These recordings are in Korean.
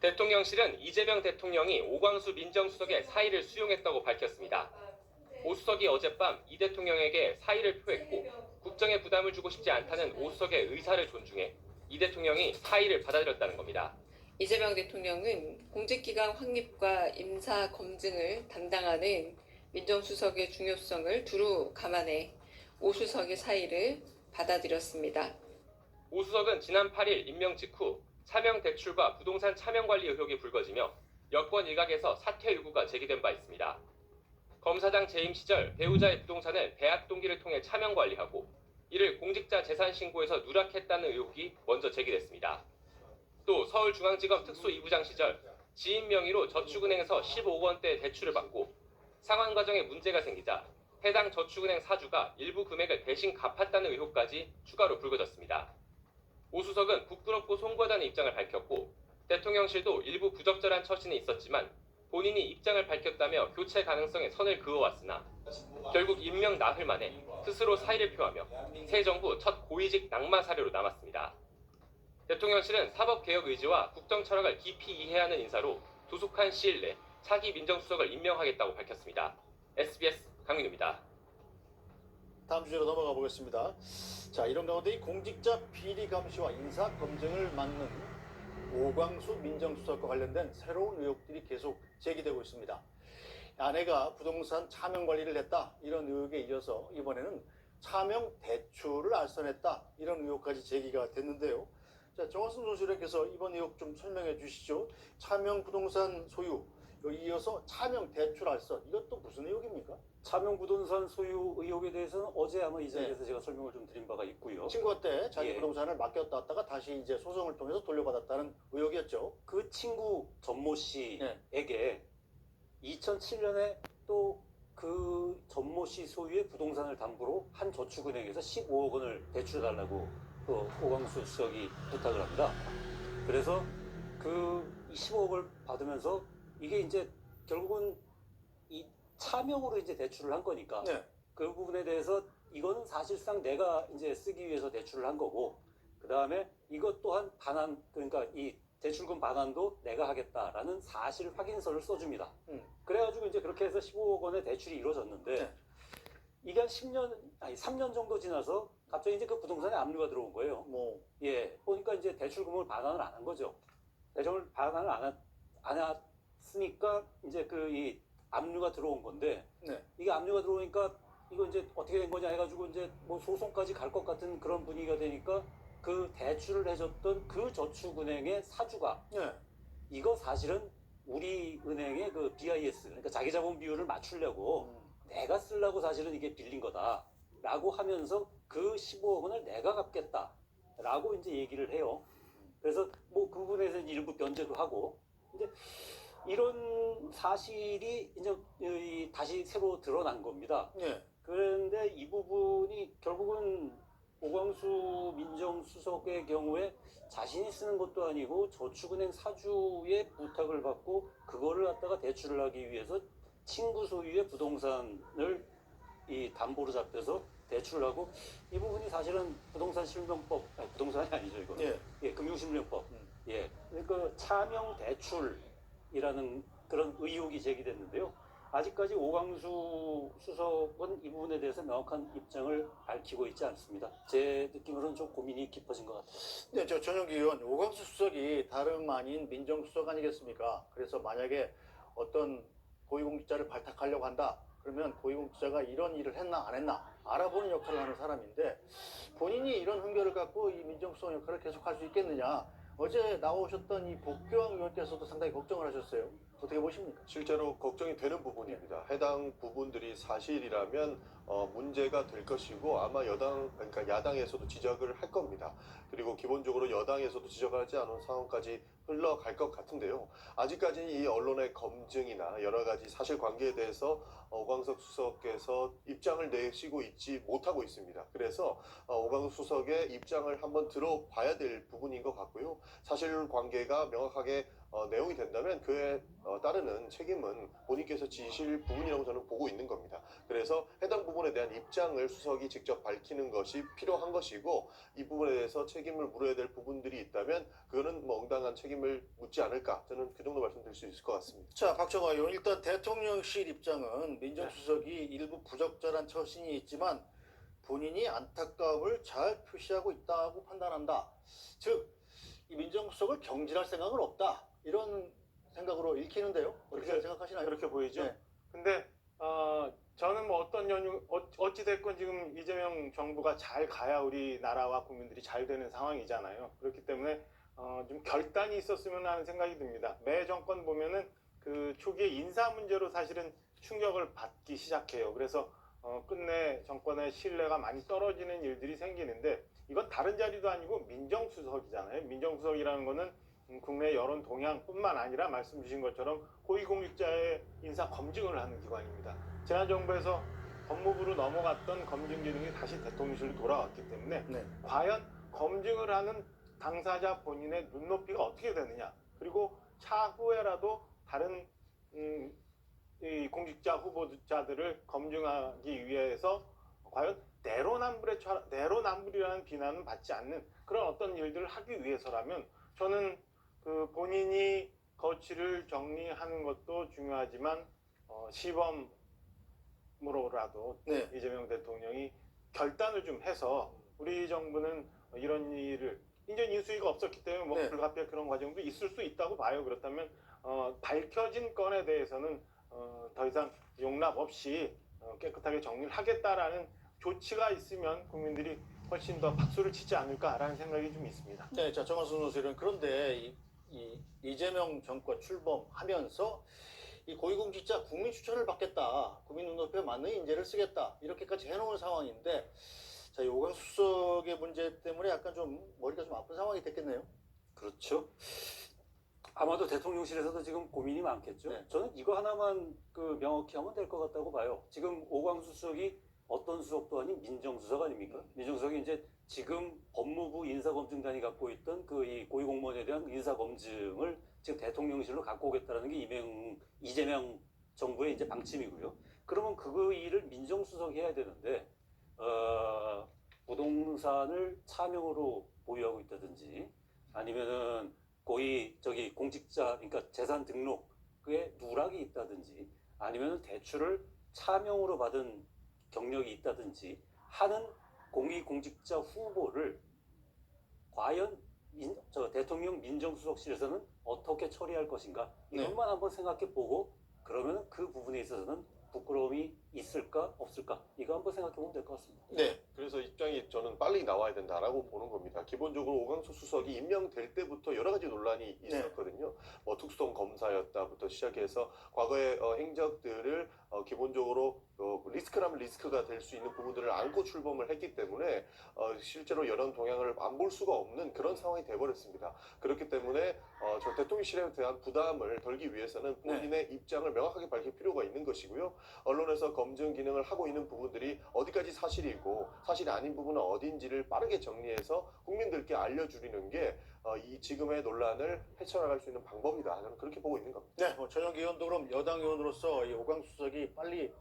대통령실은 이재명 대통령이 오광수 민정수석의 사의를 수용했다고 밝혔습니다. 오 수석이 어젯밤 이 대통령에게 사의를 표했고 국정에 부담을 주고 싶지 않다는 오 수석의 의사를 존중해 이 대통령이 사의를 받아들였다는 겁니다. 이재명 대통령은 공직기강 확립과 임사 검증을 담당하는 민정수석의 중요성을 두루 감안해 오 수석의 사의를 받아들였습니다. 오 수석은 지난 8일 임명 직후 차명 대출과 부동산 차명 관리 의혹이 불거지며 여권 일각에서 사퇴 요구가 제기된 바 있습니다. 검사장 재임 시절 배우자의 부동산을 대학 동기를 통해 차명 관리하고 이를 공직자 재산 신고에서 누락했다는 의혹이 먼저 제기됐습니다. 또 서울중앙지검 특수 2부장 시절 지인 명의로 저축은행에서 15억 원대 대출을 받고 상환 과정에 문제가 생기자 해당 저축은행 사주가 일부 금액을 대신 갚았다는 의혹까지 추가로 불거졌습니다. 오 수석은 부끄럽고 송구하다는 입장을 밝혔고 대통령실도 일부 부적절한 처신이 있었지만 본인이 입장을 밝혔다며 교체 가능성에 선을 그어왔으나 결국 임명 나흘 만에 스스로 사의를 표하며 새 정부 첫 고위직 낙마 사례로 남았습니다. 대통령실은 사법개혁 의지와 국정 철학을 깊이 이해하는 인사로 조속한 시일 내 차기 민정수석을 임명하겠다고 밝혔습니다. SBS 강민우입니다. 다음 주제로 넘어가 보겠습니다. 자, 이런 가운데 이 공직자 비리 감시와 인사 검증을 맡는 오광수 민정수석과 관련된 새로운 의혹들이 계속 제기되고 있습니다. 아내가 부동산 차명 관리를 했다, 이런 의혹에 이어서 이번에는 차명 대출을 알선했다, 이런 의혹까지 제기가 됐는데요. 자, 정화승 소실장께서 이번 의혹 좀 설명해 주시죠. 차명 부동산 소유, 이어서 차명 대출 알선, 이것도 무슨 의혹입니까? 차명 부동산 소유 의혹에 대해서는 어제 아마 이 자리에서 제가 설명을 좀 드린 바가 있고요. 친구한테 자기 예. 부동산을 맡겼다가 다시 이제 소송을 통해서 돌려받았다는 의혹이었죠. 그 친구 전모 씨에게 2007년에 또 그 전모 씨 소유의 부동산을 담보로 한 저축은행에서 15억 원을 대출해달라고 그 오광수 수석이 부탁을 합니다. 그래서 그 15억을 받으면서 이게 이제 결국은 이 차명으로 이제 대출을 한 거니까 네. 그 부분에 대해서 이거는 사실상 내가 이제 쓰기 위해서 대출을 한 거고, 그 다음에 이것 또한 반환, 그러니까 이 대출금 반환도 내가 하겠다라는 사실 확인서를 써줍니다. 그래가지고 이제 그렇게 해서 15억 원의 대출이 이루어졌는데 네. 이게 한 3년 정도 지나서 갑자기 이제 그 부동산에 압류가 들어온 거예요. 보니까 이제 대출금을 반환을 안 한 거죠. 대출을 반환을 안 했으니까 이제 그 이 압류가 들어온 건데, 네. 이게 압류가 들어오니까 이거 이제 어떻게 된 거냐 해가지고 이제 뭐 소송까지 갈 것 같은 그런 분위기가 되니까 그 대출을 해줬던 그 저축은행의 사주가 네. 이거 사실은 우리 은행의 그 BIS, 그러니까 자기 자본 비율을 맞추려고 내가 쓰려고 사실은 이게 빌린 거다라고 하면서 그 15억 원을 내가 갚겠다라고 이제 얘기를 해요. 그래서 뭐 그 부분에서 일부 변제도 하고, 이제 이런 사실이 이제 다시 새로 드러난 겁니다. 네. 그런데 이 부분이 결국은 오광수 민정수석의 경우에 자신이 쓰는 것도 아니고 저축은행 사주의 부탁을 받고 그거를 갖다가 대출을 하기 위해서 친구 소유의 부동산을 이 담보로 잡혀서 대출을 하고, 이 부분이 사실은 부동산 실명법, 아니 부동산이 아니죠 이거는. 금융실명법. 그러니까 차명 대출이라는 그런 의혹이 제기됐는데요. 아직까지 오광수 수석은 이 부분에 대해서 명확한 입장을 밝히고 있지 않습니다. 제 느낌으로는 좀 고민이 깊어진 것 같아요. 네, 저 전영기 의원, 오광수 수석이 다름 아닌 민정수석 아니겠습니까? 그래서 만약에 어떤 고위공직자를 발탁하려고 한다, 그러면 고위공직자가 이런 일을 했나 안 했나 알아보는 역할을 하는 사람인데, 본인이 이런 흥결을 갖고 이 민정수석 역할을 계속할 수 있겠느냐, 어제 나오셨던 이 복교왕 의원께서도 상당히 걱정을 하셨어요. 어떻게 보십니까? 실제로 걱정이 되는 부분입니다. 해당 부분들이 사실이라면 문제가 될 것이고 아마 그러니까 야당에서도 지적을 할 겁니다. 그리고 기본적으로 여당에서도 지적하지 않은 상황까지 흘러갈 것 같은데요. 아직까지는 이 언론의 검증이나 여러 가지 사실관계에 대해서 오광석 수석께서 입장을 내시고 있지 못하고 있습니다. 그래서 오광석 수석의 입장을 한번 들어봐야 될 부분인 것 같고요. 사실관계가 명확하게 내용이 된다면 그에 따르는 책임은 본인께서 지실 부분이라고 저는 보고 있는 겁니다. 그래서 해당 부분에 대한 입장을 수석이 직접 밝히는 것이 필요한 것이고 이 부분에 대해서 책임을 물어야 될 부분들이 있다면 그거는 뭐 응당한 책임을 묻지 않을까 저는 그 정도 말씀드릴 수 있을 것 같습니다. 자, 박정화 의원, 일단 대통령실 입장은 민정수석이 일부 부적절한 처신이 있지만 본인이 안타까움을 잘 표시하고 있다고 판단한다. 즉, 이 민정수석을 경질할 생각은 없다. 이런 생각으로 읽히는데요. 어떻게 그렇게- 생각하시나요? 그렇게 보이죠. 네. 근데 저는 뭐 어떤 연유 어찌 됐건 지금 이재명 정부가 잘 가야 우리나라와 국민들이 잘 되는 상황이잖아요. 그렇기 때문에 좀 결단이 있었으면 하는 생각이 듭니다. 매 정권 보면은 그 초기에 인사 문제로 사실은 충격을 받기 시작해요. 그래서 끝내 정권의 신뢰가 많이 떨어지는 일들이 생기는데 이건 다른 자리도 아니고 민정수석이잖아요. 민정수석이라는 거는 국내 여론 동향뿐만 아니라 말씀 주신 것처럼 고위공직자의 인사 검증을 하는 기관입니다. 지난 정부에서 법무부로 넘어갔던 검증 기능이 다시 대통령실로 돌아왔기 때문에 네. 과연 검증을 하는 당사자 본인의 눈높이가 어떻게 되느냐, 그리고 차후에라도 다른 이 공직자 후보자들을 검증하기 위해서 과연 내로남불이라는 비난은 받지 않는 그런 어떤 일들을 하기 위해서라면 저는 그 본인이 거취를 정리하는 것도 중요하지만 시범으로라도 네. 이재명 대통령이 결단을 좀 해서 우리 정부는 이런 일을 인전 인수위가 없었기 때문에 뭐 네. 불가피한 그런 과정도 있을 수 있다고 봐요. 그렇다면 밝혀진 건에 대해서는 더 이상 용납 없이 깨끗하게 정리를 하겠다라는 조치가 있으면 국민들이 훨씬 더 박수를 치지 않을까라는 생각이 좀 있습니다. 네, 자, 정한수 선수는 그런데 이재명 정권 출범하면서 이 고위공직자 국민 추천을 받겠다, 국민 눈높이에 맞는 인재를 쓰겠다 이렇게까지 해놓은 상황인데, 자, 이 오광수 수석의 문제 때문에 약간 좀 머리가 좀 아픈 상황이 됐겠네요. 그렇죠. 아마도 대통령실에서도 지금 고민이 많겠죠. 네. 저는 이거 하나만 그 명확히 하면 될 것 같다고 봐요. 지금 오광수 수석이 어떤 수석도 아닌 민정수석 아닙니까? 민정수석이 이제 지금 법무부 인사검증단이 갖고 있던 그 이 고위공무원에 대한 인사검증을 지금 대통령실로 갖고 오겠다라는 게 이재명 정부의 이제 방침이고요. 그러면 그 일을 민정수석이 해야 되는데, 부동산을 차명으로 보유하고 있다든지 아니면은 공직자, 그러니까 재산 등록에 누락이 있다든지 아니면은 대출을 차명으로 받은 경력이 있다든지 하는 공직자 후보를 과연 대통령 민정수석실에서는 어떻게 처리할 것인가, 네. 이것만 한번 생각해 보고 그러면 그 부분에 있어서는 부끄러움이 있을까 없을까 이거 한번 생각해 보면 될 것 같습니다. 네. 그래서 입장이 저는 빨리 나와야 된다라고 보는 겁니다. 기본적으로 오광수 수석이 임명될 때부터 여러 가지 논란이 있었거든요. 뭐 특수통 검사였다부터 시작해서 과거의 행적들을 기본적으로 리스크라면 리스크가 될 수 있는 부분들을 안고 출범을 했기 때문에 실제로 여론 동향을 안 볼 수가 없는 그런 상황이 돼버렸습니다. 그렇기 때문에 저 대통령실에 대한 부담을 덜기 위해서는 본인의 입장을 명확하게 밝힐 필요가 있는 것이고요. 언론에서 검증 기능을 하고 있는 부분들이 어디까지 사실이고 사실이 아닌 부분은 어딘지를 빠르게 정리해서 국민들께 알려주리는 게 이 지금의 논란을 헤쳐나갈 수 있는 방법이다. 저는 그렇게 보고 있는 겁니다. 네, 뭐 전영기 의원도 그럼 여당 의원으로서 이 오광수 수석이 빨리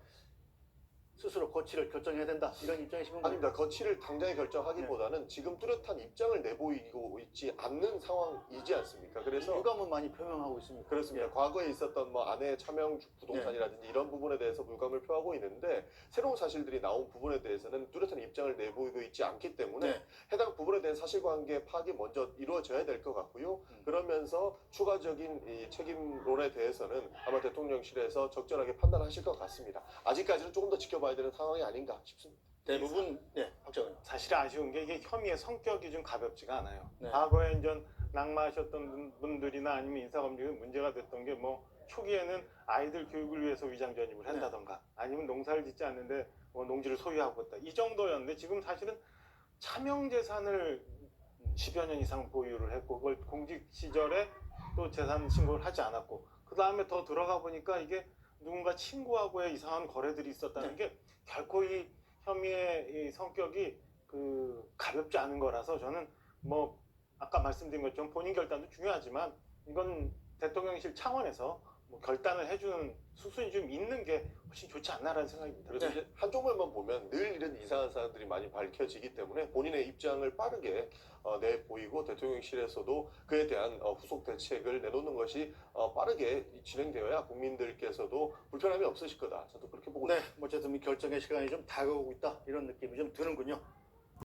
스스로 거취를 결정해야 된다 이런 입장이신 건가요? 아닙니다. 거취를 당장에 결정하기보다는 지금 뚜렷한 입장을 내보이고 있지 않는 상황이지 않습니까? 그래서 유감은 많이 표명하고 있습니다. 그렇습니다. 예. 과거에 있었던 뭐 아내 차명 부동산이라든지 이런 부분에 대해서 유감을 표하고 있는데 새로운 사실들이 나온 부분에 대해서는 뚜렷한 입장을 내보이고 있지 않기 때문에 네. 해당 부분에 대한 사실관계 파악이 먼저 이루어져야 될 것 같고요. 그러면서 추가적인 이 책임론에 대해서는 아마 대통령실에서 적절하게 판단하실 것 같습니다. 아직까지는 조금 더 지켜봐야 되는 상황이 아닌가 싶습니다. 대부분 네, 박정희. 사실 아쉬운 게 이게 혐의의 성격이 좀 가볍지가 않아요. 네. 과거에 이제 낙마하셨던 분들이나 아니면 인사검증이 문제가 됐던 게 뭐 초기에는 아이들 교육을 위해서 위장 전입을 한다던가 아니면 농사를 짓지 않는데 뭐 농지를 소유하고 있다, 이 정도였는데 지금 사실은 차명 재산을 10여 년 이상 보유를 했고 그걸 공직 시절에 또 재산 신고를 하지 않았고 그 다음에 더 들어가 보니까 이게 누군가 친구하고의 이상한 거래들이 있었다는 게 결코 이 혐의의 이 성격이 그 가볍지 않은 거라서 저는 뭐 아까 말씀드린 것처럼 본인 결단도 중요하지만 이건 대통령실 차원에서 뭐 결단을 해주는 수순이 좀 있는 게 훨씬 좋지 않나라는 생각이 듭니다. 그래서 이제 한쪽 면만 보면 늘 이런 이상한 사람들이 많이 밝혀지기 때문에 본인의 입장을 빠르게 내보이고 대통령실에서도 그에 대한 후속 대책을 내놓는 것이 빠르게 진행되어야 국민들께서도 불편함이 없으실 거다. 저도 그렇게 보고 네, 어쨌든 이 결정의 시간이 좀 다가오고 있다 이런 느낌이 좀 드는군요.